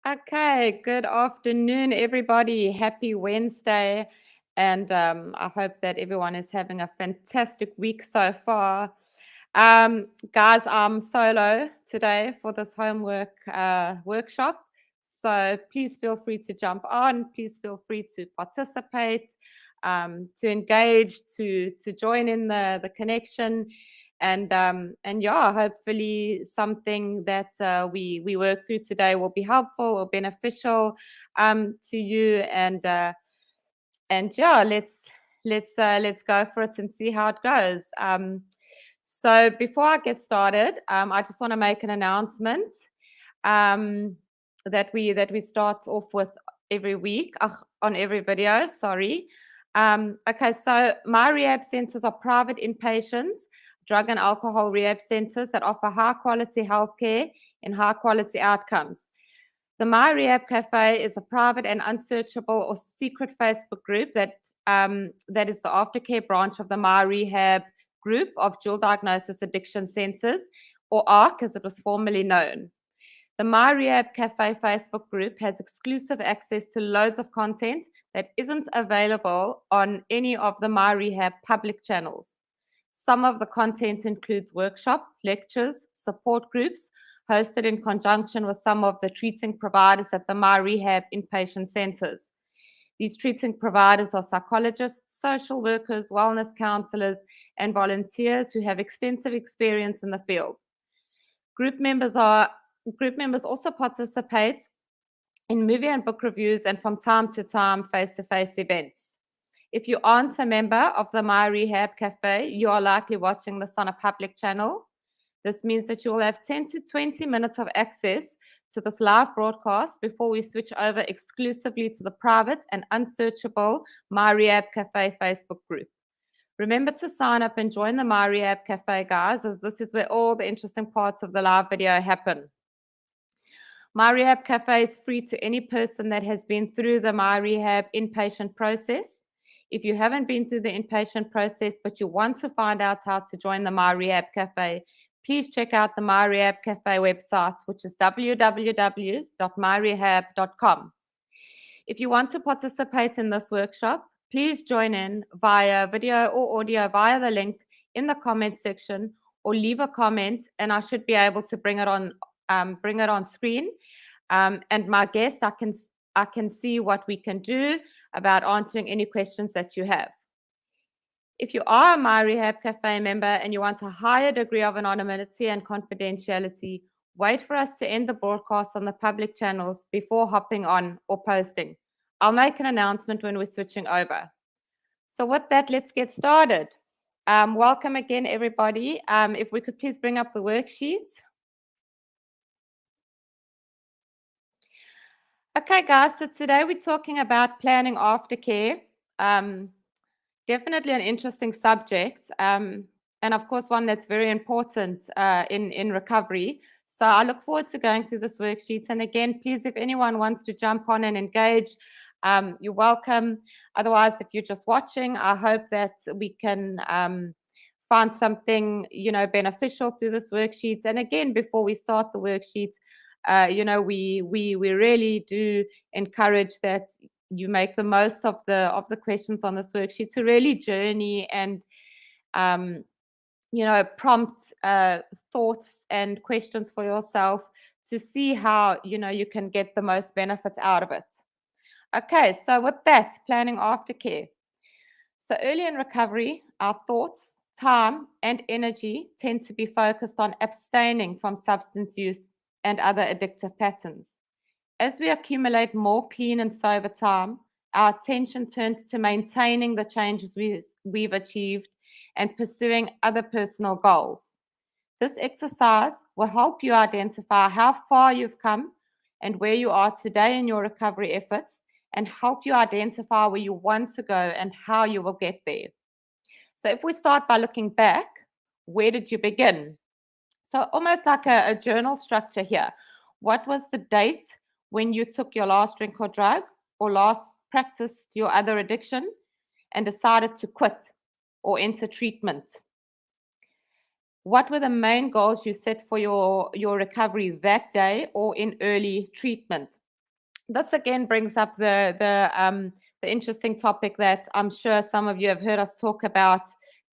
Okay, good afternoon, everybody. Happy Wednesday. And I hope that everyone is having a fantastic week so far. Guys, I'm solo today for this homework workshop. So please feel free to jump on. Please feel free to participate, to engage, to join in the connection. And yeah, hopefully something that we work through today will be helpful or beneficial to you. And yeah, let's go for it and see how it goes. So before I get started, I just want to make an announcement um, that we start off with every week on every video. Sorry. Okay, so my rehab centers are private inpatient drug and alcohol rehab centers that offer high quality healthcare and high quality outcomes. The MyRehab Cafe is a private and unsearchable or secret Facebook group that is the aftercare branch of the MyRehab Group of Dual Diagnosis Addiction Centers, or ARC as it was formerly known. The MyRehab Cafe Facebook group has exclusive access to loads of content that isn't available on any of the MyRehab public channels. Some of the content includes workshop, lectures, support groups hosted in conjunction with some of the treating providers at the MyRehab inpatient centers. These treating providers are psychologists, social workers, wellness counselors, and volunteers who have extensive experience in the field. Group members also participate in movie and book reviews and from time to time face-to-face events. If you aren't a member of the MyRehab Cafe, you are likely watching this on a public channel. This means that you will have 10 to 20 minutes of access to this live broadcast before we switch over exclusively to the private and unsearchable MyRehab Cafe Facebook group. Remember to sign up and join the MyRehab Cafe, guys, as this is where all the interesting parts of the live video happen. MyRehab Cafe is free to any person that has been through the MyRehab inpatient process. If you haven't been through the inpatient process, but you want to find out how to join the MyRehab Cafe, please check out the MyRehab Cafe website, which is www.myrehab.com. If you want to participate in this workshop, please join in via video or audio via the link in the comment section, or leave a comment and I should be able to bring it on screen. And my guests, I can see what we can do about answering any questions that you have. If you are a MyRehab Cafe member and you want a higher degree of anonymity and confidentiality, wait for us to end the broadcast on the public channels before hopping on or posting. I'll make an announcement when we're switching over. So with that, let's get started. Welcome again, everybody. If we could please bring up the worksheets. Okay, guys, so today we're talking about planning aftercare. Definitely an interesting subject, and of course one that's very important in recovery. So I look forward to going through this worksheet. And again, please, if anyone wants to jump on and engage, you're welcome. Otherwise, if you're just watching, I hope that we can find something, beneficial through this worksheet. And again, before we start the worksheet, we really do encourage that you make the most of the questions on this worksheet to really journey and prompt thoughts and questions for yourself to see how you can get the most benefits out of it. Okay, so with that, planning aftercare. So early in recovery, our thoughts, time, and energy tend to be focused on abstaining from substance use and other addictive patterns. As we accumulate more clean and sober time, our attention turns to maintaining the changes we've achieved and pursuing other personal goals. This exercise will help you identify how far you've come and where you are today in your recovery efforts, and help you identify where you want to go and how you will get there. So if we start by looking back, where did you begin? So almost like a journal structure here. What was the date when you took your last drink or drug, or last practiced your other addiction and decided to quit or enter treatment? What were the main goals you set for your recovery that day or in early treatment? this again brings up the interesting topic that I'm sure some of you have heard us talk about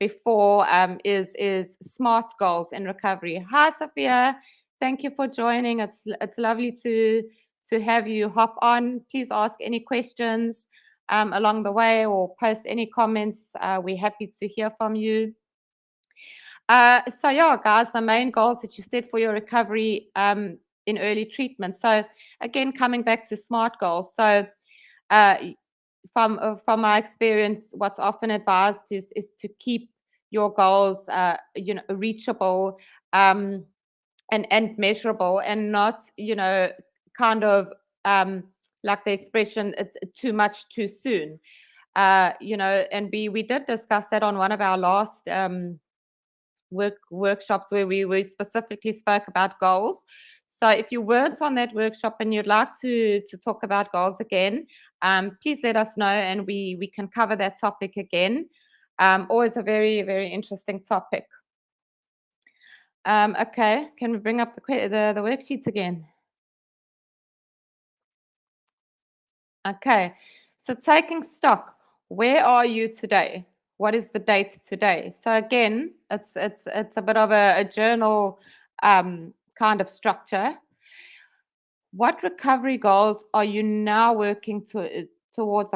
before, is SMART goals in recovery. Hi, Sophia. Thank you for joining. It's lovely to have you hop on. Please ask any questions along the way, or post any comments. We're happy to hear from you. So yeah, guys, the main goals that you set for your recovery in early treatment. So again, coming back to SMART goals. So uh, from my experience, what's often advised is to keep your goals reachable and measurable, and not kind of like the expression too much too soon. And we did discuss that on one of our last workshops, where we specifically spoke about goals. So if you weren't on that workshop and you'd like to talk about goals again, please let us know, and we can cover that topic again. Always a very, very interesting topic. Okay, can we bring up the worksheets again? Okay, so taking stock. Where are you today? What is the date today? So again, it's a bit of a journal kind of structure. What recovery goals are you now working towards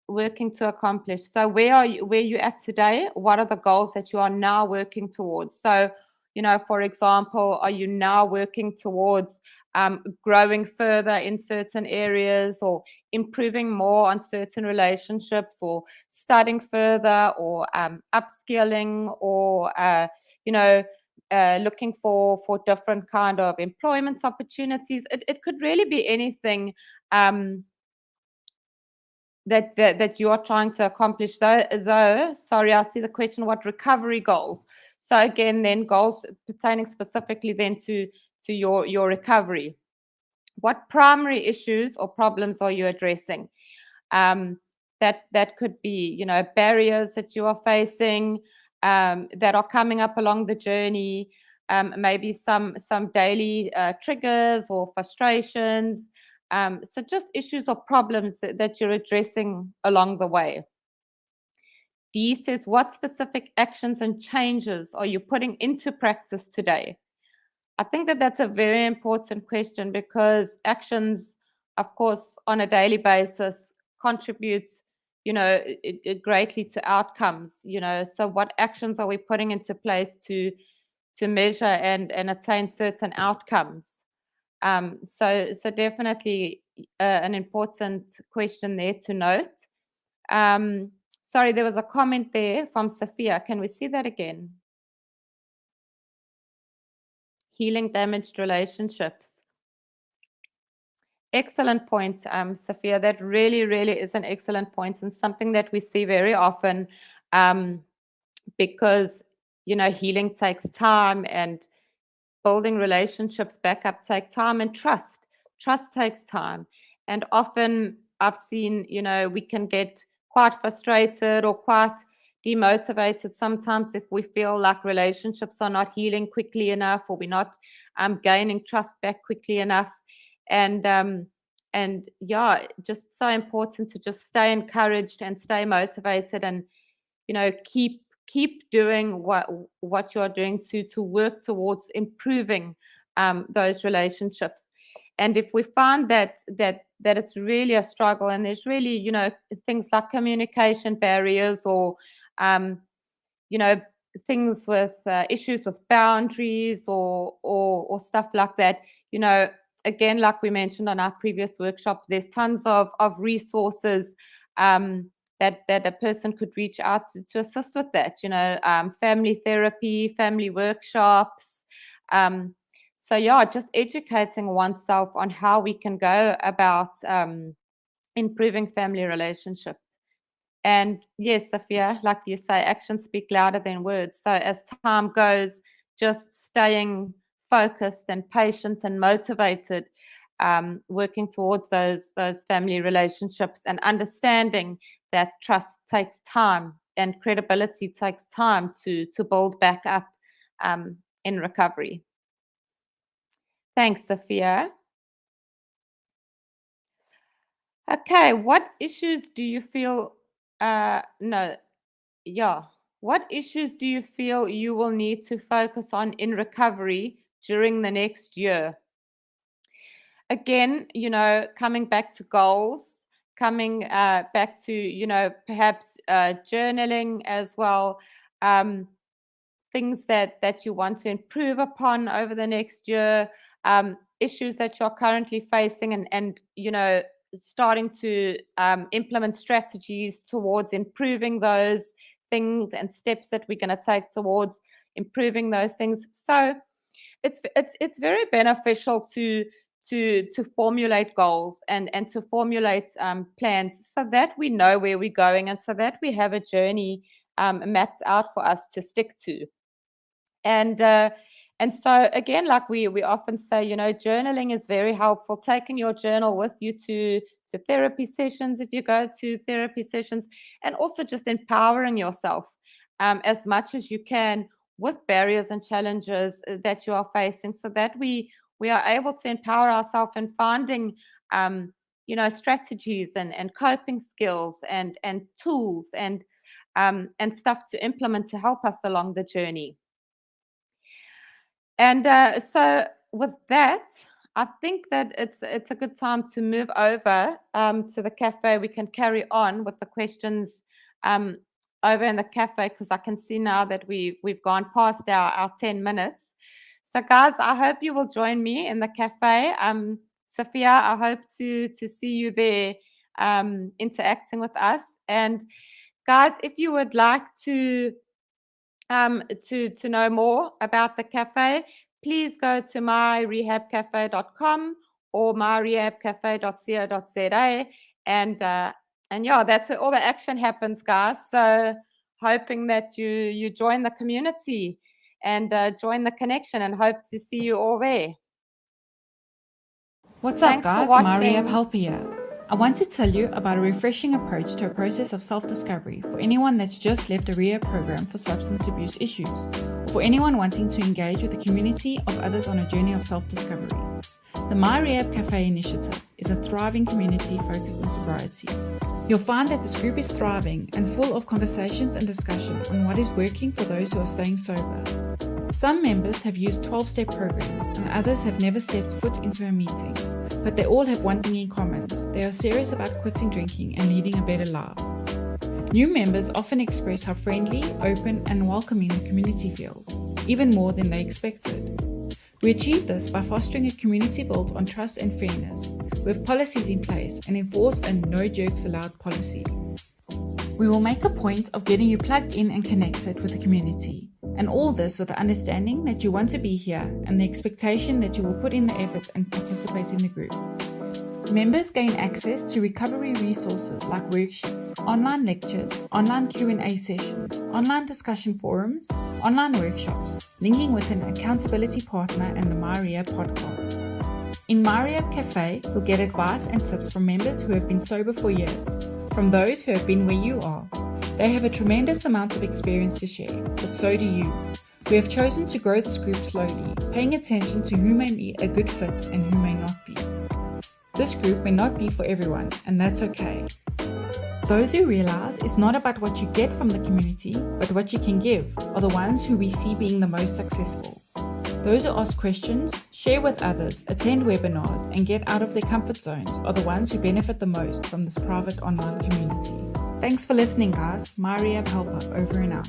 working to accomplish? So where you at today? What are the goals that you are now working towards? So, for example, are you now working towards growing further in certain areas, or improving more on certain relationships, or studying further, or upskilling, or looking for different kind of employment opportunities? It could really be anything that you are trying to accomplish. Though, sorry, I see the question, what recovery goals? So again, then goals pertaining specifically then to your recovery. What primary issues or problems are you addressing? That could be, barriers that you are facing, that are coming up along the journey, maybe some daily triggers or frustrations. So just issues or problems that you're addressing along the way. D says, what specific actions and changes are you putting into practice today? I think that that's a very important question, because actions, of course, on a daily basis contribute, greatly to outcomes. So what actions are we putting into place to measure and attain certain outcomes? So definitely an important question there to note. Sorry, there was a comment there from Sophia. Can we see that again? Healing damaged relationships. Excellent point, Sophia. That really, really is an excellent point, and something that we see very often, because, healing takes time, and building relationships back up take time, and trust takes time. And often I've seen, we can get quite frustrated or quite demotivated sometimes if we feel like relationships are not healing quickly enough, or we're not gaining trust back quickly enough. And yeah, just so important to just stay encouraged and stay motivated, and keep doing what you are doing to work towards improving those relationships. And if we find that it's really a struggle, and there's really things like communication barriers, or things with issues with boundaries, or stuff like that, again, like we mentioned on our previous workshop, there's tons of resources that a person could reach out to assist with that. Family therapy, family workshops. So yeah, just educating oneself on how we can go about improving family relationships. And yes, Sophia, like you say, actions speak louder than words. So as time goes, just staying focused and patient and motivated, working towards those family relationships, and understanding that trust takes time and credibility takes time to build back up in recovery. Thanks, Sophia. Okay, what issues do you feel, no, yeah. What issues do you feel you will need to focus on in recovery during the next year? Again, coming back to goals, coming back to, perhaps journaling as well, um, things that you want to improve upon over the next year, issues that you're currently facing, and starting to implement strategies towards improving those things and steps that we're going to take towards improving those things. So it's very beneficial to formulate goals and to formulate plans so that we know where we're going and so that we have a journey mapped out for us to stick to. And so again, like we often say, journaling is very helpful. Taking your journal with you to therapy sessions, if you go to therapy sessions, and also just empowering yourself as much as you can with barriers and challenges that you are facing, so that we are able to empower ourselves in finding strategies and coping skills and tools and stuff to implement to help us along the journey. And so with that, I think that it's a good time to move over to the cafe. We can carry on with the questions over in the cafe, because I can see now that we've gone past our 10 minutes. So guys, I hope you will join me in the cafe. Sophia, I hope to see you there interacting with us. And guys, if you would like to know more about the cafe, please go to myrehabcafe.com or myrehabcafe.co.za, and yeah, that's where all the action happens, guys. So hoping that you join the community and join the connection, and hope to see you all there. What's up, guys? MyRehab Helper here. I want to tell you about a refreshing approach to a process of self-discovery for anyone that's just left a rehab program for substance abuse issues, or for anyone wanting to engage with a community of others on a journey of self-discovery. The MyRehab Cafe initiative is a thriving community focused on sobriety. You'll find that this group is thriving and full of conversations and discussion on what is working for those who are staying sober. Some members have used 12-step programs and others have never stepped foot into a meeting, but they all have one thing in common: they are serious about quitting drinking and leading a better life. New members often express how friendly, open and welcoming the community feels, even more than they expected. We achieve this by fostering a community built on trust and fairness, with policies in place and enforce a no jerks allowed policy. We will make a point of getting you plugged in and connected with the community, and all this with the understanding that you want to be here and the expectation that you will put in the effort and participate in the group. Members gain access to recovery resources like worksheets, online lectures, online Q&A sessions, online discussion forums, online workshops, linking with an accountability partner and the MyRehab podcast. In MyRehab Cafe, you'll get advice and tips from members who have been sober for years, from those who have been where you are. They have a tremendous amount of experience to share, but so do you. We have chosen to grow this group slowly, paying attention to who may be a good fit and who may not be. This group may not be for everyone, and that's okay. Those who realize it's not about what you get from the community, but what you can give, are the ones who we see being the most successful. Those who ask questions, share with others, attend webinars, and get out of their comfort zones are the ones who benefit the most from this private online community. Thanks for listening, guys. MyRehab Helper, over and out.